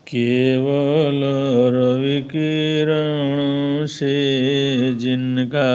केवल रवि किरण से जिनका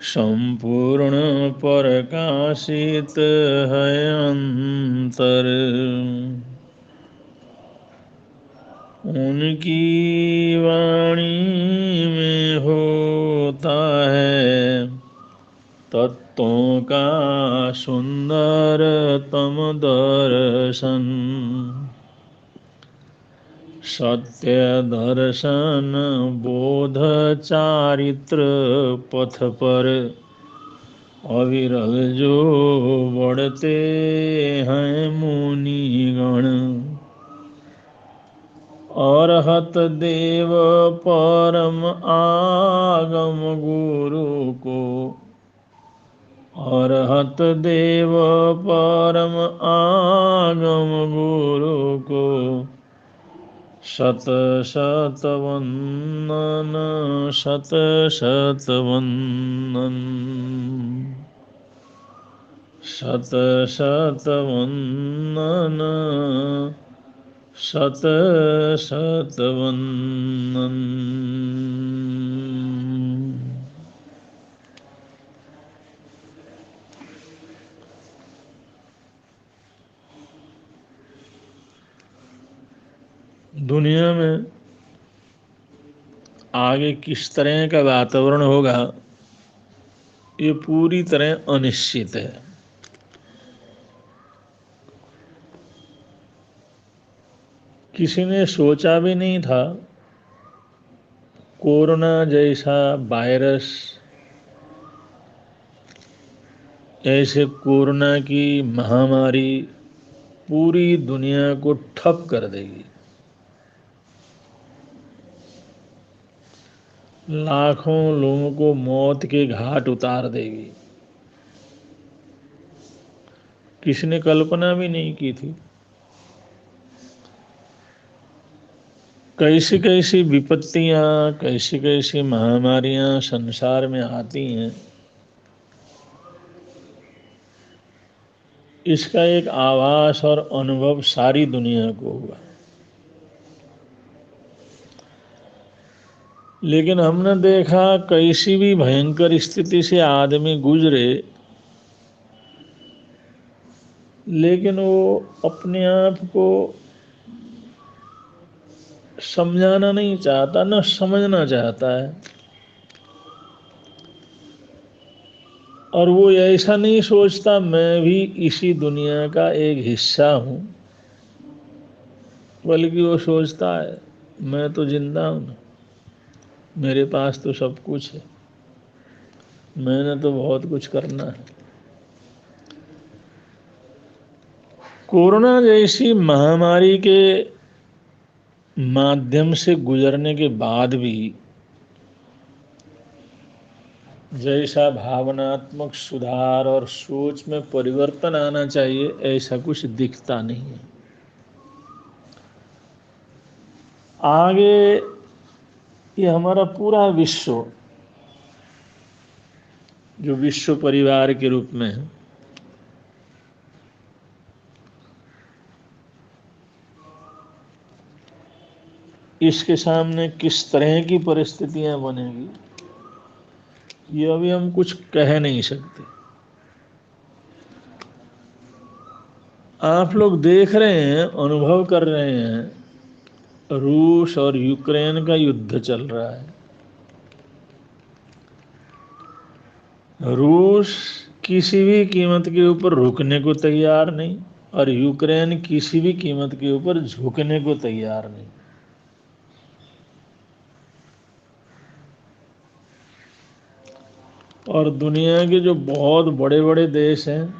संपूर्ण प्रकाशित है अंतर, उनकी वाणी में होता है तत्वों का सुंदरतम दर्शन। सत्य दर्शन बोध चारित्र पथ पर अविरल जो बढ़ते हैं मुनिगण। अरहत देव परम आगम गुरु को, अरहत देव परम आगम गुरु को शत शत वंदन, शत शत वंदन, शत शत वंदन, शत शत वंदन। दुनिया में आगे किस तरह का वातावरण होगा ये पूरी तरह अनिश्चित है। किसी ने सोचा भी नहीं था कोरोना जैसा वायरस, ऐसे कोरोना की महामारी पूरी दुनिया को ठप कर देगी। लाखों लोगों को मौत के घाट उतार देगी। किसी ने कल्पना भी नहीं की थी। कैसी कैसी विपत्तियां, कैसी कैसी महामारियां संसार में आती हैं, इसका एक आभास और अनुभव सारी दुनिया को हुआ। लेकिन हमने देखा कैसी भी भयंकर स्थिति से आदमी गुजरे, लेकिन वो अपने आप को समझाना नहीं चाहता, न समझना चाहता है। और वो ऐसा नहीं सोचता मैं भी इसी दुनिया का एक हिस्सा हूँ, बल्कि वो सोचता है मैं तो जिंदा हूँ ना, मेरे पास तो सब कुछ है, मैंने तो बहुत कुछ करना है। कोरोना जैसी महामारी के माध्यम से गुजरने के बाद भी जैसा भावनात्मक सुधार और सोच में परिवर्तन आना चाहिए, ऐसा कुछ दिखता नहीं है। आगे ये हमारा पूरा विश्व, जो विश्व परिवार के रूप में है, इसके सामने किस तरह की परिस्थितियां बनेगी ये अभी हम कुछ कह नहीं सकते। आप लोग देख रहे हैं, अनुभव कर रहे हैं, रूस और यूक्रेन का युद्ध चल रहा है। रूस किसी भी कीमत के ऊपर रुकने को तैयार नहीं और यूक्रेन किसी भी कीमत के ऊपर झुकने को तैयार नहीं। और दुनिया के जो बहुत बड़े बड़े देश हैं,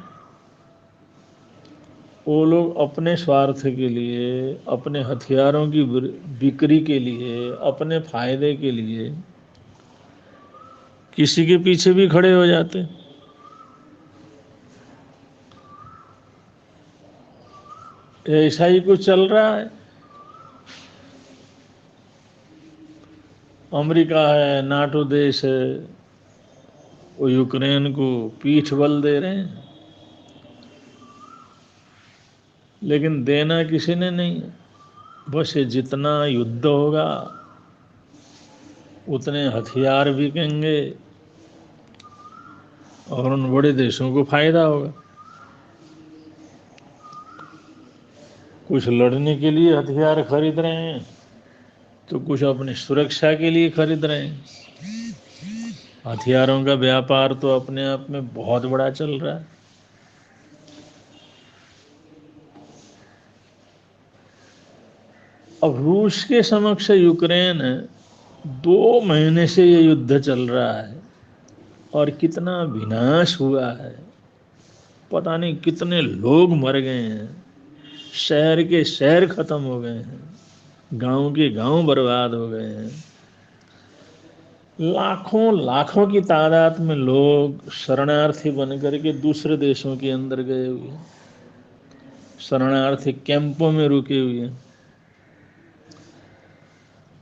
वो लोग अपने स्वार्थ के लिए, अपने हथियारों की बिक्री के लिए, अपने फायदे के लिए किसी के पीछे भी खड़े हो जाते। ऐसा ही कुछ चल रहा है। अमेरिका है, नाटो देश है, वो यूक्रेन को पीठ बल दे रहे हैं। लेकिन देना किसी ने नहीं है। बस ये जितना युद्ध होगा उतने हथियार बिकेंगे और उन बड़े देशों को फायदा होगा। कुछ लड़ने के लिए हथियार खरीद रहे हैं तो कुछ अपनी सुरक्षा के लिए खरीद रहे हैं। हथियारों का व्यापार तो अपने आप में बहुत बड़ा चल रहा है। अब रूस के समक्ष यूक्रेन है, 2 महीने से ये युद्ध चल रहा है और कितना विनाश हुआ है। पता नहीं कितने लोग मर गए हैं, शहर के शहर खत्म हो गए हैं, गांव के गांव बर्बाद हो गए हैं। लाखों लाखों की तादाद में लोग शरणार्थी बनकर के दूसरे देशों के अंदर गए हुए हैं, शरणार्थी कैंपों में रुके हुए हैं।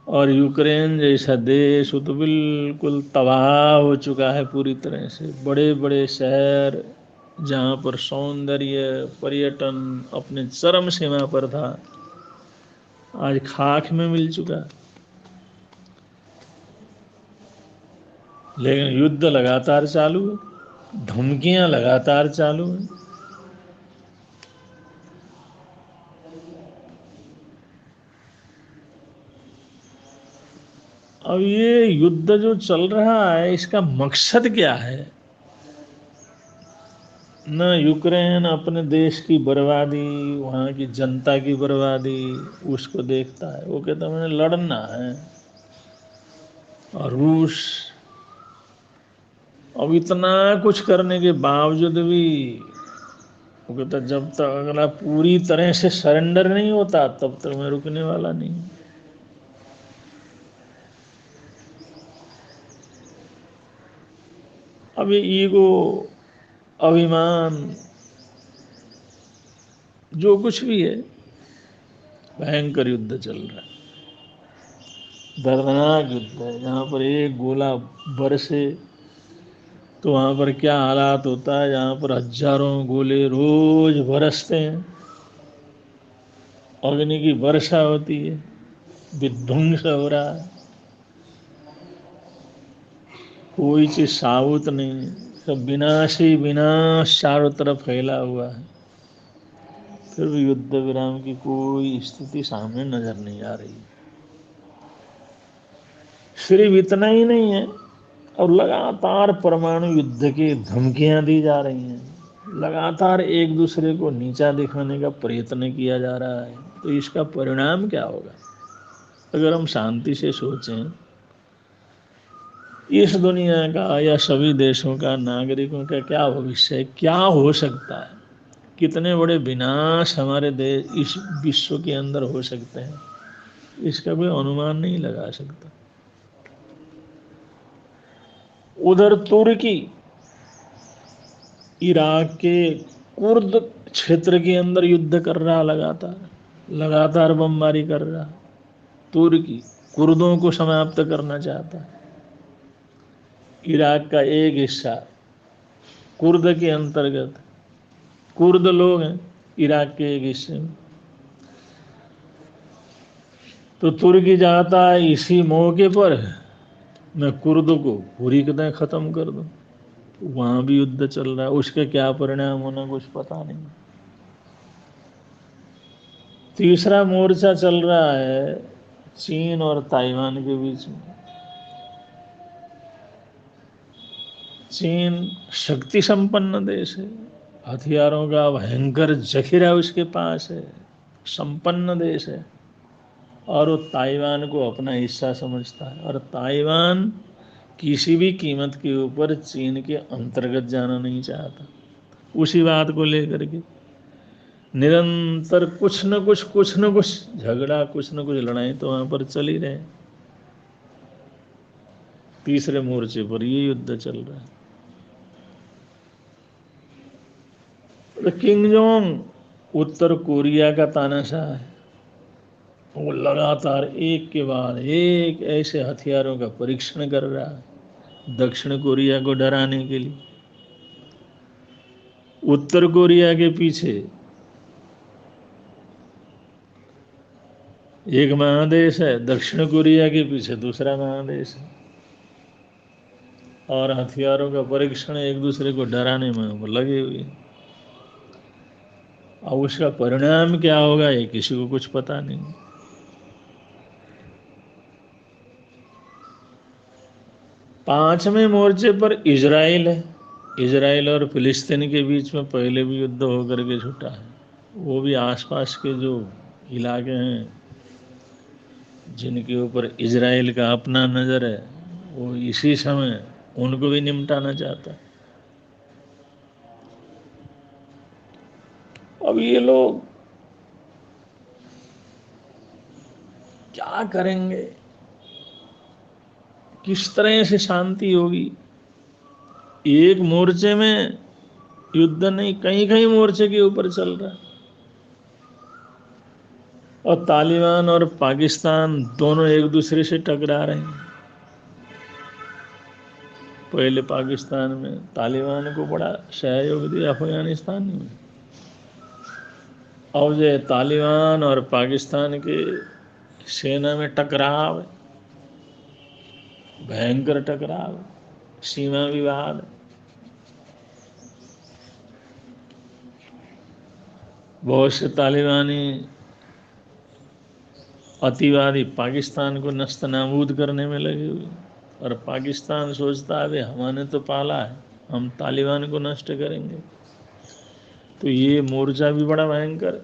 और यूक्रेन जैसा देश वो तो बिल्कुल तबाह हो चुका है पूरी तरह से। बड़े बड़े शहर जहाँ पर सौंदर्य पर्यटन अपने चरम सीमा पर था, आज खाक में मिल चुका है। लेकिन युद्ध लगातार चालू है, धमकियां लगातार चालू हैं। अब ये युद्ध जो चल रहा है इसका मकसद क्या है? न यूक्रेन अपने देश की बर्बादी, वहाँ की जनता की बर्बादी उसको देखता है। वो कहता है मैंने लड़ना है। और रूस अब इतना कुछ करने के बावजूद भी वो कहता जब तक अगला पूरी तरह से सरेंडर नहीं होता तब तक मैं रुकने वाला नहीं। अब ये ईगो, अभिमान, जो कुछ भी है, भयंकर युद्ध चल रहा है, दर्दनाक युद्ध है। जहाँ पर एक गोला बरसे तो वहाँ पर क्या हालात होता है, जहाँ पर हजारों गोले रोज बरसते हैं, अग्नि की वर्षा होती है, विध्वंस हो रहा है, कोई चीज साबुत नहीं, सब विनाश ही विनाश चारों तरफ फैला हुआ है। फिर भी युद्ध विराम की कोई स्थिति सामने नजर नहीं आ रही। सिर्फ इतना ही नहीं है, और लगातार परमाणु युद्ध की धमकियां दी जा रही हैं, लगातार एक दूसरे को नीचा दिखाने का प्रयत्न किया जा रहा है। तो इसका परिणाम क्या होगा? अगर हम शांति से सोचें, इस दुनिया का या सभी देशों का, नागरिकों का क्या भविष्य है, क्या हो सकता है, कितने बड़े विनाश हमारे देश इस विश्व के अंदर हो सकते हैं, इसका कोई अनुमान नहीं लगा सकता। उधर तुर्की इराक के कुर्द क्षेत्र के अंदर युद्ध कर रहा, लगातार लगातार बमबारी कर रहा। तुर्की कुर्दों को समाप्त करना चाहता है। इराक का एक हिस्सा कुर्द के अंतर्गत, कुर्द लोग हैं इराक के एक हिस्से में। तो तुर्की चाहता है इसी मौके पर मैं कुर्द को पूरी तरह खत्म कर दूं। वहां भी युद्ध चल रहा है, उसके क्या परिणाम होना कुछ पता नहीं। तीसरा मोर्चा चल रहा है चीन और ताइवान के बीच में। चीन शक्ति संपन्न देश है, हथियारों का भयंकर जखीरा उसके पास है, संपन्न देश है, और वो ताइवान को अपना हिस्सा समझता है। और ताइवान किसी भी कीमत के ऊपर चीन के अंतर्गत जाना नहीं चाहता। उसी बात को लेकर के निरंतर कुछ न कुछ झगड़ा, कुछ न कुछ लड़ाई तो वहां पर चल ही रहे। तीसरे मोर्चे पर ये युद्ध चल रहा है। तो किंग जोंग उत्तर कोरिया का तानाशाह है, वो लगातार एक के बाद एक ऐसे हथियारों का परीक्षण कर रहा है दक्षिण कोरिया को डराने के लिए। उत्तर कोरिया के पीछे एक महादेश है, दक्षिण कोरिया के पीछे दूसरा महादेश है, और हथियारों का परीक्षण एक दूसरे को डराने में लगे हुए। अब उसका परिणाम क्या होगा ये किसी को कुछ पता नहीं। पांचवें मोर्चे पर इजराइल है। इजराइल और फिलिस्तीन के बीच में पहले भी युद्ध होकर के छूटा है। वो भी आसपास के जो इलाके हैं जिनके ऊपर इजराइल का अपना नज़र है, वो इसी समय उनको भी निपटाना चाहता है। अब ये लोग क्या करेंगे, किस तरह से शांति होगी। एक मोर्चे में युद्ध नहीं, कहीं कहीं मोर्चे के ऊपर चल रहा है, और तालिबान और पाकिस्तान दोनों एक दूसरे से टकरा रहे हैं। पहले पाकिस्तान में तालिबान को बड़ा सहयोग दिया अफगानिस्तान में। अब जो तालिबान और पाकिस्तान के सेना में टकराव, भयंकर टकराव, सीमा विवाद। बहुत से तालिबानी अतिवादी पाकिस्तान को नस्त नाबूद करने में लगे हुए, और पाकिस्तान सोचता है हमने तो पाला है, हम तालिबान को नष्ट करेंगे। तो ये मोर्चा भी बड़ा भयंकर है।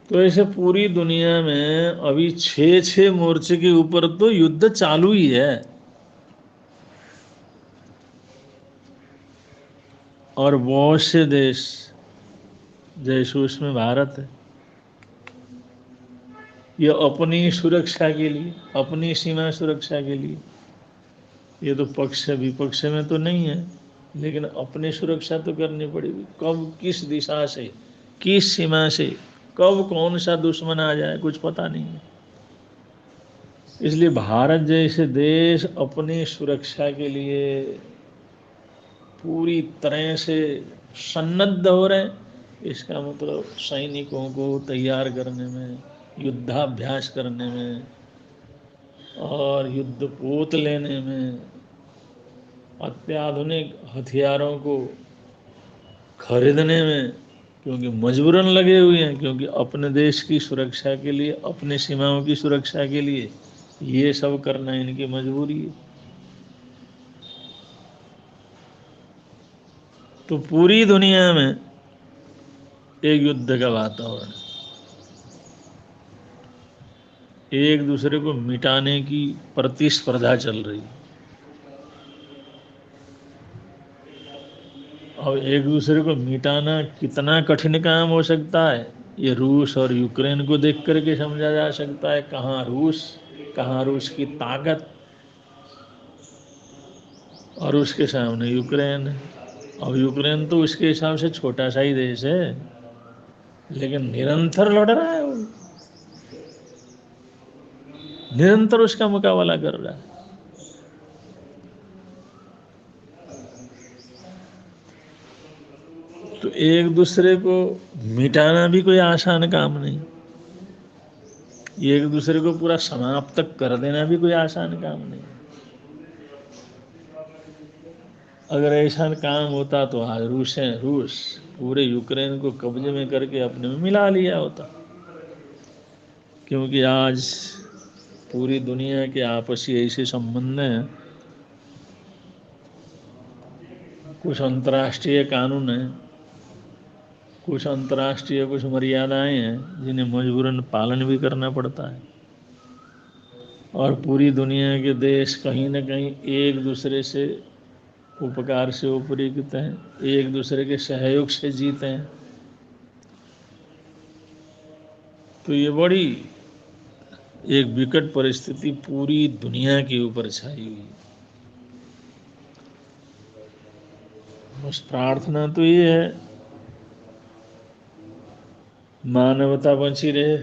तो ऐसे पूरी दुनिया में अभी 6 मोर्चे के ऊपर तो युद्ध चालू ही है, और बहुत से देश जैसे उसमें भारत है, ये अपनी सुरक्षा के लिए, अपनी सीमा सुरक्षा के लिए, ये तो पक्ष विपक्ष में तो नहीं है, लेकिन अपनी सुरक्षा तो करनी पड़ेगी। कब किस दिशा से, किस सीमा से कब कौन सा दुश्मन आ जाए कुछ पता नहीं है। इसलिए भारत जैसे देश अपनी सुरक्षा के लिए पूरी तरह से सन्नद्ध हो रहे हैं। इसका मतलब सैनिकों को तैयार करने में, युद्धाभ्यास करने में, और युद्ध पोत लेने में, अत्याधुनिक हथियारों को खरीदने में, क्योंकि मजबूरन लगे हुए हैं, क्योंकि अपने देश की सुरक्षा के लिए, अपनी सीमाओं की सुरक्षा के लिए ये सब करना इनकी मजबूरी है। तो पूरी दुनिया में एक युद्ध का वातावरण, एक दूसरे को मिटाने की प्रतिस्पर्धा चल रही है। और एक दूसरे को मिटाना कितना कठिन काम हो सकता है, ये रूस और यूक्रेन को देख करके समझा जा सकता है। कहाँ रूस की ताकत, और उसके सामने यूक्रेन है। अब यूक्रेन तो उसके हिसाब से छोटा सा ही देश है, लेकिन निरंतर लड़ रहा है, वो निरंतर उसका मुकाबला कर रहा है। तो एक दूसरे को मिटाना भी कोई आसान काम नहीं, एक दूसरे को पूरा समाप्त कर देना भी कोई आसान काम नहीं। अगर ऐसा काम होता तो आज रूस पूरे यूक्रेन को कब्जे में करके अपने में मिला लिया होता। क्योंकि आज पूरी दुनिया के आपसी ऐसे संबंध हैं, कुछ अंतर्राष्ट्रीय कानून हैं, कुछ अंतर्राष्ट्रीय कुछ मर्यादाएं हैं जिन्हें मजबूरन पालन भी करना पड़ता है। और पूरी दुनिया के देश कहीं न कहीं एक दूसरे से उपकार से उपरीत हैं, एक दूसरे के सहयोग से जीते हैं। तो ये बड़ी एक विकट परिस्थिति पूरी दुनिया के ऊपर छाई हुई है। बस प्रार्थना तो ये है मानवता बची रहे,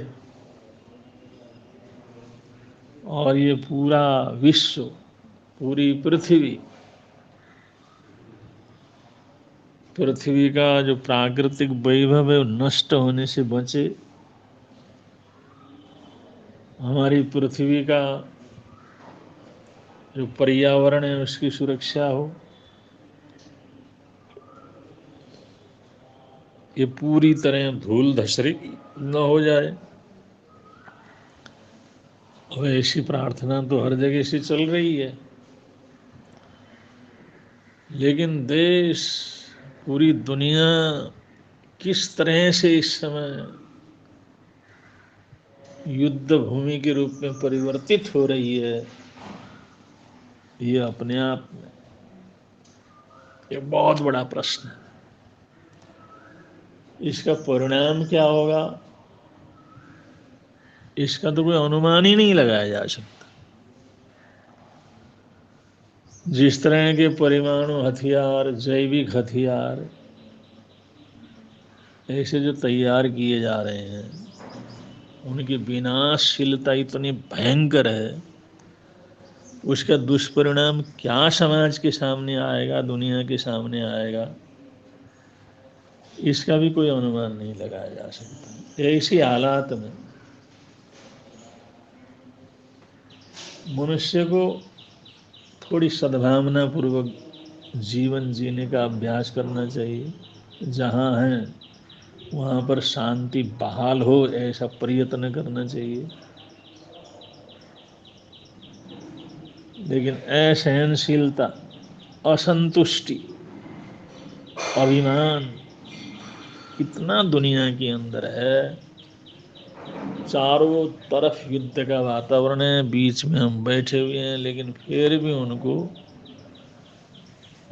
और ये पूरा विश्व, पूरी पृथ्वी का जो प्राकृतिक वैभव है वो नष्ट होने से बचे, हमारी पृथ्वी का जो पर्यावरण है उसकी सुरक्षा हो, ये पूरी तरह धूल धसरी न हो जाए। अब ऐसी प्रार्थना तो हर जगह से चल रही है, लेकिन देश, पूरी दुनिया किस तरह से इस समय युद्ध भूमि के रूप में परिवर्तित हो रही है, ये अपने आप में एक बहुत बड़ा प्रश्न है। इसका परिणाम क्या होगा, इसका तो कोई अनुमान ही नहीं लगाया जा सकता। जिस तरह के परमाणु हथियार, जैविक हथियार ऐसे जो तैयार किए जा रहे हैं, उनकी विनाशशीलता इतनी भयंकर है, उसका दुष्परिणाम क्या समाज के सामने आएगा, दुनिया के सामने आएगा, इसका भी कोई अनुमान नहीं लगाया जा सकता। ऐसी हालात में मनुष्य को थोड़ी सद्भावना पूर्वक जीवन जीने का अभ्यास करना चाहिए। जहाँ हैं वहाँ पर शांति बहाल हो, ऐसा प्रयत्न करना चाहिए। लेकिन असहनशीलता, असंतुष्टि, अभिमान इतना दुनिया के अंदर है। चारों तरफ युद्ध का वातावरण है, बीच में हम बैठे हुए हैं, लेकिन फिर भी उनको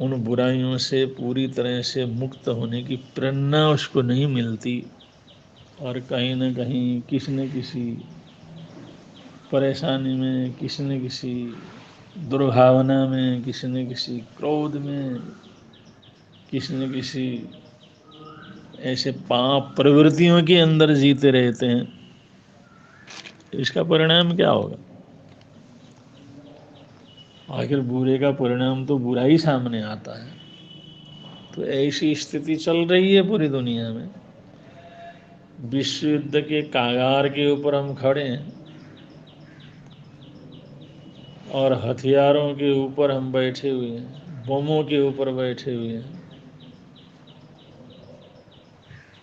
उन बुराइयों से पूरी तरह से मुक्त होने की प्रेरणा उसको नहीं मिलती, और कहीं न कहीं किसी न किसी परेशानी में, किसी न किसी दुर्भावना में, किसी न किसी क्रोध में, किसी न किसी ऐसे पाप प्रवृत्तियों के अंदर जीते रहते हैं। इसका परिणाम क्या होगा? आखिर बुरे का परिणाम तो बुरा ही सामने आता है। तो ऐसी स्थिति चल रही है पूरी दुनिया में। विश्व युद्ध के कागार के ऊपर हम खड़े हैं, और हथियारों के ऊपर हम बैठे हुए हैं, बमों के ऊपर बैठे हुए हैं।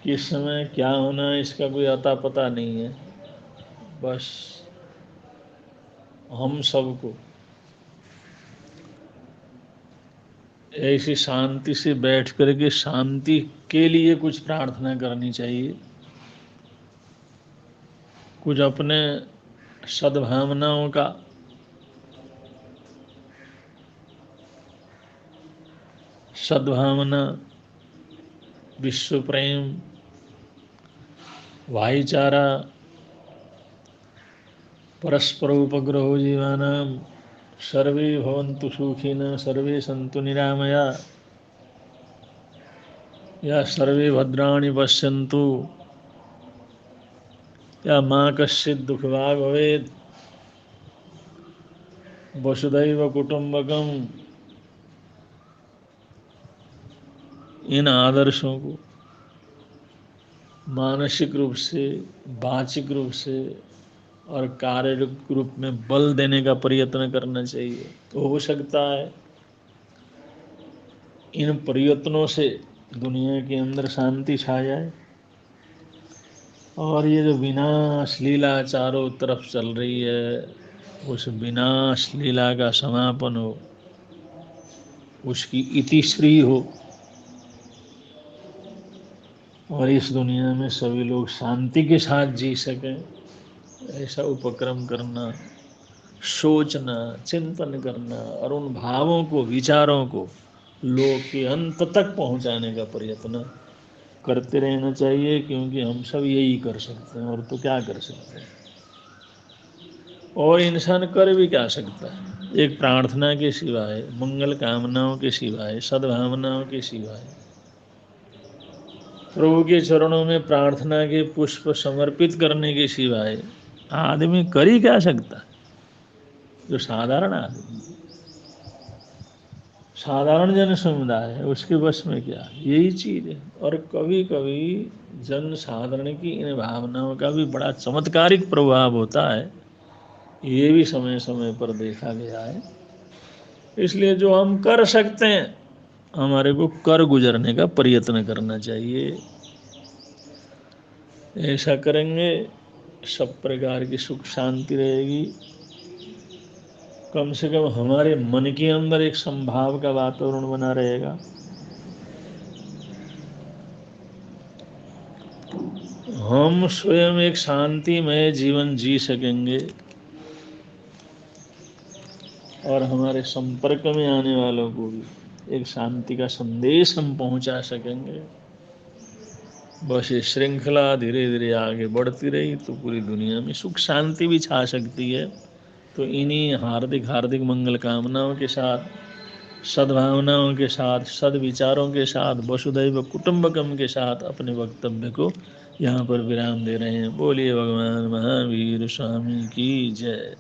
किस समय क्या होना है इसका कोई अता पता नहीं है। बस हम सबको ऐसी शांति से बैठ करके शांति के लिए कुछ प्रार्थना करनी चाहिए, कुछ अपने सद्भावनाओं का सद्भावना, विश्व प्रेम, भाईचारा, परस्पर उपग्रहो जीवानां सर्वे भवन्तु सुखिनः सर्वे सन्तु निरामया या सर्वे भद्राणि पश्यन्तु या मा कश्चित् दुःखभाग् भवेत्। वसुधैव कुटुम्बकम, इन आदर्शों को मानसिक रूप से, वाचिक रूप से और कार्य रूप में बल देने का प्रयत्न करना चाहिए। तो हो सकता है इन प्रयत्नों से दुनिया के अंदर शांति छा जाए, और ये जो विनाश लीला चारों तरफ चल रही है, उस विनाश लीला का समापन हो, उसकी इतिश्री हो, और इस दुनिया में सभी लोग शांति के साथ जी सकें। ऐसा उपक्रम करना, सोचना, चिंतन करना, और उन भावों को, विचारों को लोक के अंत तक पहुंचाने का प्रयत्न करते रहना चाहिए, क्योंकि हम सब यही कर सकते हैं, और तो क्या कर सकते हैं। और इंसान कर भी क्या सकता है? एक प्रार्थना के सिवाय, मंगल कामनाओं के सिवाय, सद्भावनाओं के सिवाय, प्रभु के चरणों में प्रार्थना के पुष्प समर्पित करने के सिवाय आदमी कर ही क्या सकता है? जो साधारण आदमी, साधारण जन समुदाय है, उसके बस में क्या? यही चीज है। और कभी कभी जन साधारण की इन भावनाओं का भी बड़ा चमत्कारिक प्रभाव होता है। ये भी समय समय पर देखा गया है। इसलिए जो हम कर सकते हैं हमारे को कर गुजरने का प्रयत्न करना चाहिए। ऐसा करेंगे सब प्रकार की सुख शांति रहेगी। कम से कम हमारे मन के अंदर एक संभाव का वातावरण बना रहेगा। हम स्वयं एक शांतिमय जीवन जी सकेंगे और हमारे संपर्क में आने वालों को भी एक शांति का संदेश हम पहुंचा सकेंगे। बस ये श्रृंखला धीरे धीरे आगे बढ़ती रही तो पूरी दुनिया में सुख शांति भी छा सकती है। तो इन्हीं हार्दिक हार्दिक मंगल कामनाओं के साथ, सद्भावनाओं के साथ, सद्विचारों के साथ, वसुधैव कुटुंबकम के साथ अपने वक्तव्य को यहाँ पर विराम दे रहे हैं। बोलिए भगवान महावीर स्वामी की जय।